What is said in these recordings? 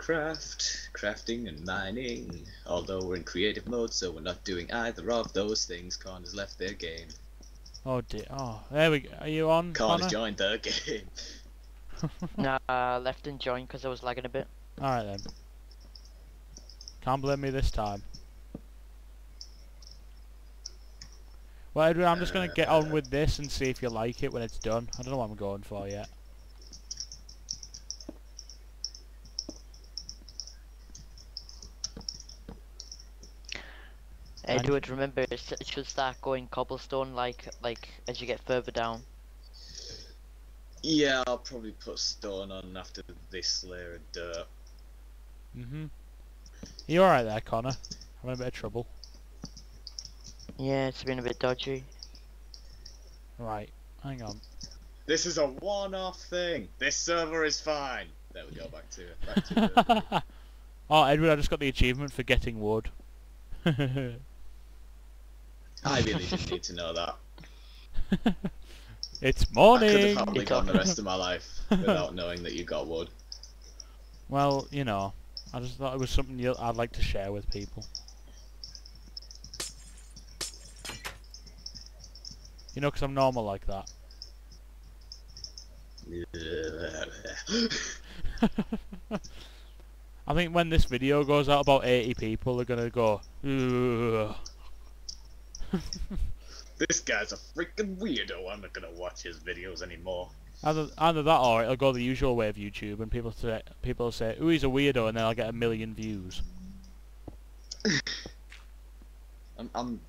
Minecraft, crafting and mining. Although we're in creative mode, so we're not doing either of those things. Connor's left their game. Oh dear. Oh, there we go. Are you on, Connor's Connor? joined their game. Nah, left and joined because I was lagging a bit. Alright then. Can't blame me this time. Well, Edward, I'm just going to get on with this and see if you like it when it's done. I don't know what I'm going for yet. Edward, remember, it should start going cobblestone like as you get further down. Yeah, I'll probably put stone on after this layer of dirt. You alright there, Connor? Having a bit of trouble. Yeah, it's been a bit dodgy. Right, hang on. This is a one-off thing. This server is fine. There we go, back to it. Back to it. Oh, Edward, I just got the achievement for getting wood. I really didn't need to know that. It's I could morning! have probably gone the rest of my life without knowing that you got wood. Well, you know, I just thought it was something I'd like to share with people. You know, 'cause I'm normal like that. I think when this video goes out, about 80 people are gonna go, "Ugh." This guy's a freaking weirdo. I'm not gonna watch his videos anymore. Either that or it'll go the usual way of YouTube and people will say, "Ooh, he's a weirdo," and then I'll get 1,000,000 views. I'm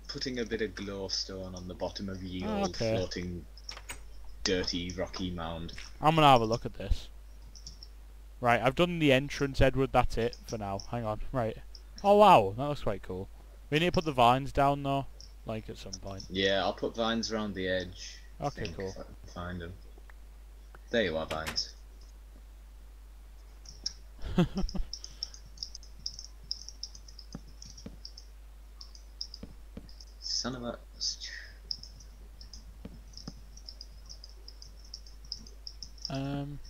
putting a bit of glowstone on the bottom of ye old okay. floating dirty rocky mound. I'm gonna have a look at this. Right, I've done the entrance, Edward, that's it for now. Hang on, right. Oh wow, that looks quite cool. We need to put the vines down though, like at some point. Yeah, I'll put vines around the edge. Okay, think, cool. if I can find them. There you are, vines. Son of a...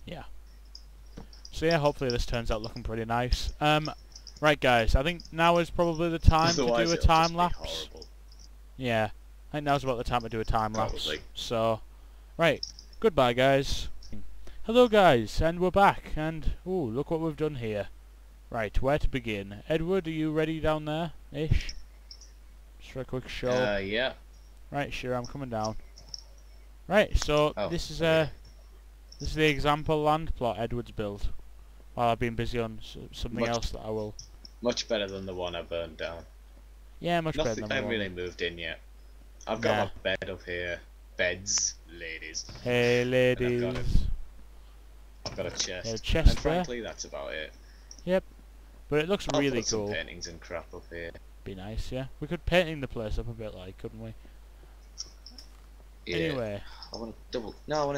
Yeah. So yeah, hopefully this turns out looking pretty nice. Right guys, I think now is probably the time to do a time lapse. Yeah, I think now's about the time to do a time lapse. Probably. So, right, goodbye guys. Hello guys, and we're back, and ooh, look what we've done here. Right, where to begin? Edward, are you ready down there, ish? Just for a quick show. Yeah. Right, sure, I'm coming down. Right, so this is the example land plot Edward's built. While I've been busy on something else that I will. Much better than the one I burned down. Yeah, much better than I the haven't one. really moved in yet. I've got my bed up here. Beds, ladies. Hey ladies. I've got a chest. Yeah, chest and frankly, that's about it. Yep. But it looks really put some cool. paintings and crap up here. Be nice, yeah. We could painting the place up a bit, like, couldn't we? Yeah. Anyway. I want a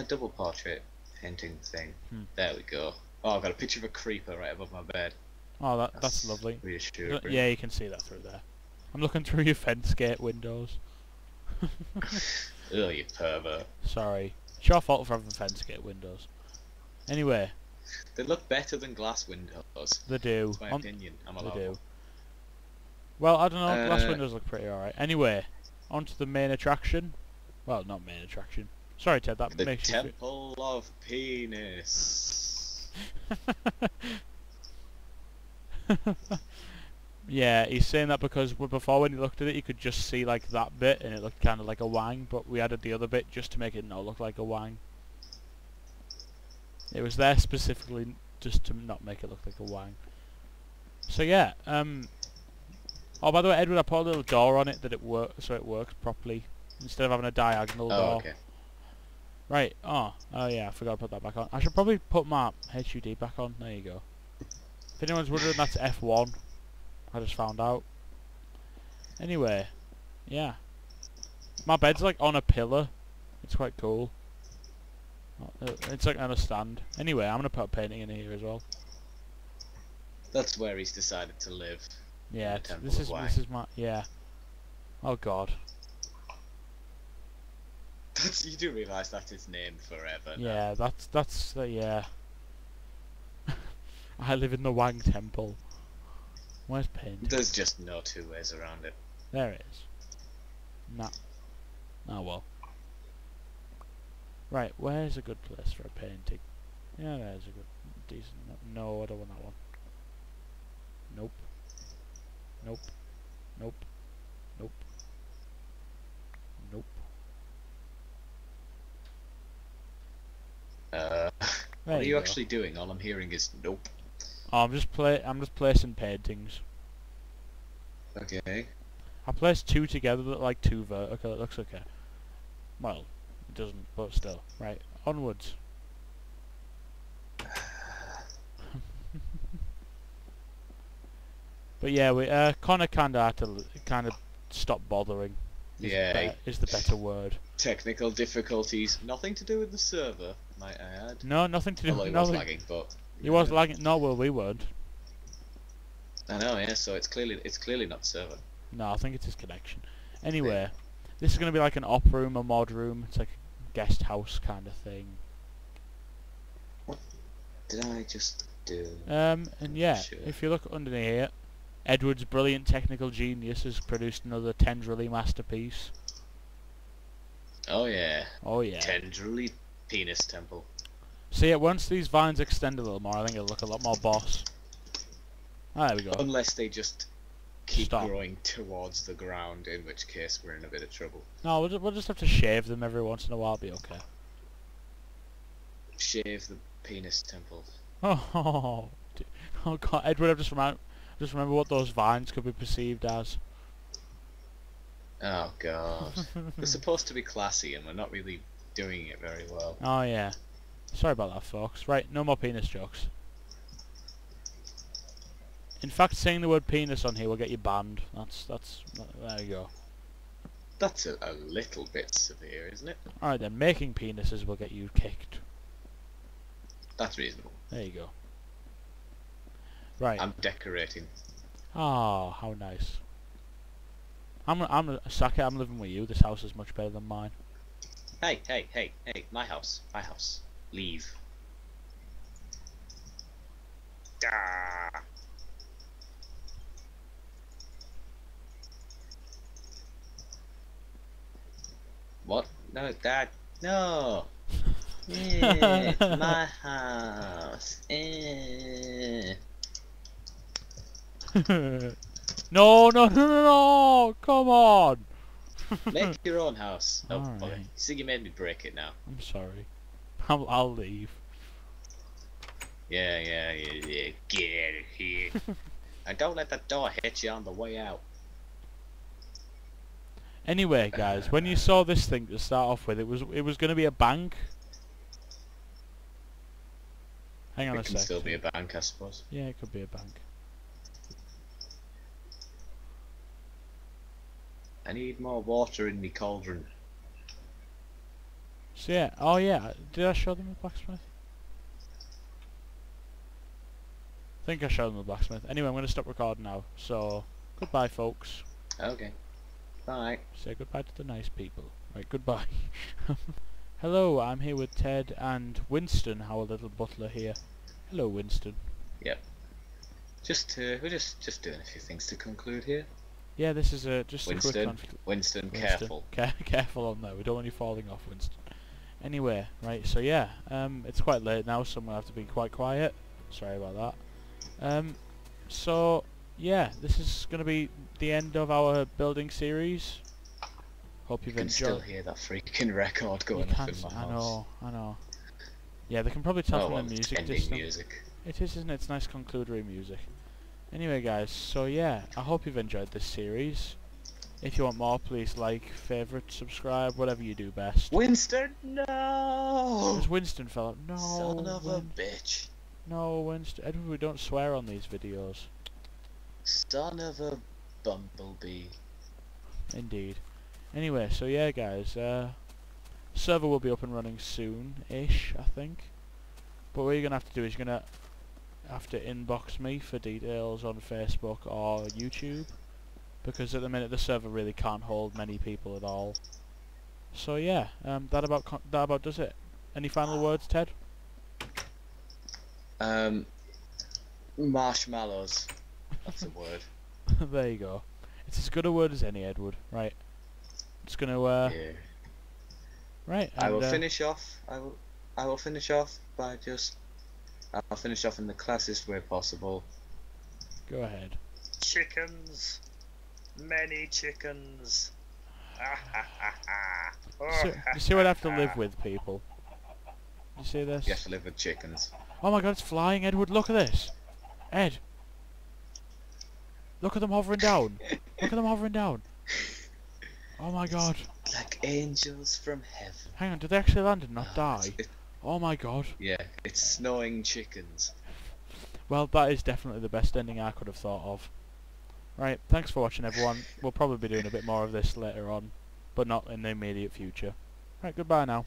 double portrait painting thing. There we go. Oh, I've got a picture of a creeper right above my bed. Oh, that's lovely. Reassuring. Yeah, you can see that through there. I'm looking through your fence gate windows. Oh, you pervert. Sorry. It's your fault for having fence gate windows. Anyway. They look better than glass windows. They do. That's my opinion. I'm allowed. They do. Well, I don't know. Glass windows look pretty alright. Anyway, on to the main attraction. Well, not main attraction. Sorry, Ted. That makes you. The Temple of Penis. Yeah, he's saying that because before when he looked at it, you could just see like that bit, and it looked kind of like a wang. But we added the other bit just to make it not look like a wang. It was there specifically just to not make it look like a wang. So yeah. Oh, by the way, Edward, I put a little door on it that it works properly instead of having a diagonal door. Okay. Right. Oh yeah, I forgot to put that back on. I should probably put my HUD back on. There you go. If anyone's wondering, that's F1. I just found out. Anyway, yeah. My bed's like on a pillar. It's quite cool. It's like on a stand. Anyway, I'm gonna put a painting in here as well. That's where he's decided to live. Yeah, this is my Oh god. You do realise that it's named forever now. Yeah, that's yeah. I live in the Wang Temple. Where's painting? There's just no two ways around it. There it is. Nah. Oh well. Right, where's a good place for a painting? Yeah, there's a good, decent. No, I don't want that one. Nope. Nope. Nope. Nope. Nope. What There are you go. actually doing? All I'm hearing is nope. Oh, I'm just placing paintings. Okay. I placed two together that like two vertical. It looks okay. Well, it doesn't, but still. Right, onwards. But yeah, we Connor kinda had to stop bothering. Yeah. Is the better word. Technical difficulties. Nothing to do with the server, might I add. No, nothing to do. Although it was lagging, but He was lagging. No, well, we weren't. I know, yeah. So it's clearly not the server. No, I think it's his connection. Anyway, this is gonna be like an op room, a mod room. It's like a guest house kind of thing. What did I just do? And yeah, Sure. if you look underneath here, Edward's brilliant technical genius has produced another Tendrily masterpiece. Oh yeah. Oh yeah. Tendrily penis temple. So yeah, once these vines extend a little more, I think it'll look a lot more boss. Ah, there we go. Unless they just keep Stop. growing towards the ground, in which case we're in a bit of trouble. No, we'll just have to shave them every once in a while. Be okay. Shave the penis temple. Oh, oh god, Edward! I've just remember what those vines could be perceived as. Oh god. We're supposed to be classy, and we're not really doing it very well. Oh yeah. Sorry about that, folks. Right, no more penis jokes. In fact, saying the word penis on here will get you banned. There you go. That's a little bit severe, isn't it? Alright then, making penises will get you kicked. That's reasonable. There you go. Right. I'm decorating. Ah, how nice. Saka, I'm living with you. This house is much better than mine. Hey, hey, hey, hey, my house. My house. Leave. Ah. What? No, Dad. No. Yeah, my house. No, no, no, no, no! Come on! Make your own house. Oh, Alright. okay. See, you made me break it now. I'm sorry. I'll leave. Yeah. Get out of here. And don't let that door hit you on the way out. Anyway, guys, when you saw this thing to start off with, it was going to be a bank. Hang on a It sec. can still be a bank, I suppose. Yeah, it could be a bank. I need more water in me cauldron. So yeah, oh yeah, did I show them the blacksmith? I think I showed them the blacksmith. Anyway, I'm going to stop recording now. So, goodbye, folks. Okay. Bye. Say goodbye to the nice people. Right, goodbye. Hello, I'm here with Ted and Winston, our little butler here. Hello, Winston. Yep. We're just doing a few things to conclude here. Yeah, this is just a quick Winston, careful. Careful on there. We don't want you falling off, Winston. Anyway, right. So yeah, it's quite late now, so I'm gonna have to be quite quiet. Sorry about that. So yeah, this is gonna be the end of our building series. Hope you've You can still enjoyed. hear that freaking record You going can. off in my house. I know. Yeah, they can probably tell Oh, from well, the it's music ending system. music. It is, isn't it? It's nice conclusory music. Anyway, guys, so yeah, I hope you've enjoyed this series. If you want more, please like, favourite, subscribe, whatever you do best. Winston, no! There's Winston fella. No, Son of a bitch. no, Winston. Edward, we don't swear on these videos. Son of a bumblebee. Indeed. Anyway, so yeah, guys, server will be up and running soon-ish, I think. But what you're gonna have to do is you're gonna have to inbox me for details on Facebook or YouTube, because at the minute the server really can't hold many people at all. So yeah, that about does it. Any final words, Ted? Marshmallows. That's a word. There you go. It's as good a word as any, Edward. Right. Just gonna Yeah. right. I will and, finish off. I will finish off by just. I'll finish off in the classiest way possible. Go ahead. Chickens. Many chickens. You see what I have to live with, people? You see this? You have to live with chickens. Oh my god, it's flying, Edward. Look at this. Ed. Look at them hovering down. Look at them hovering down. Oh my god. Like angels from heaven. Hang on, did they actually land and not Ah, die? it's- Oh my god. Yeah, it's snowing chickens. Well, that is definitely the best ending I could have thought of. Right, thanks for watching, everyone. We'll probably be doing a bit more of this later on, but not in the immediate future. Right, goodbye now.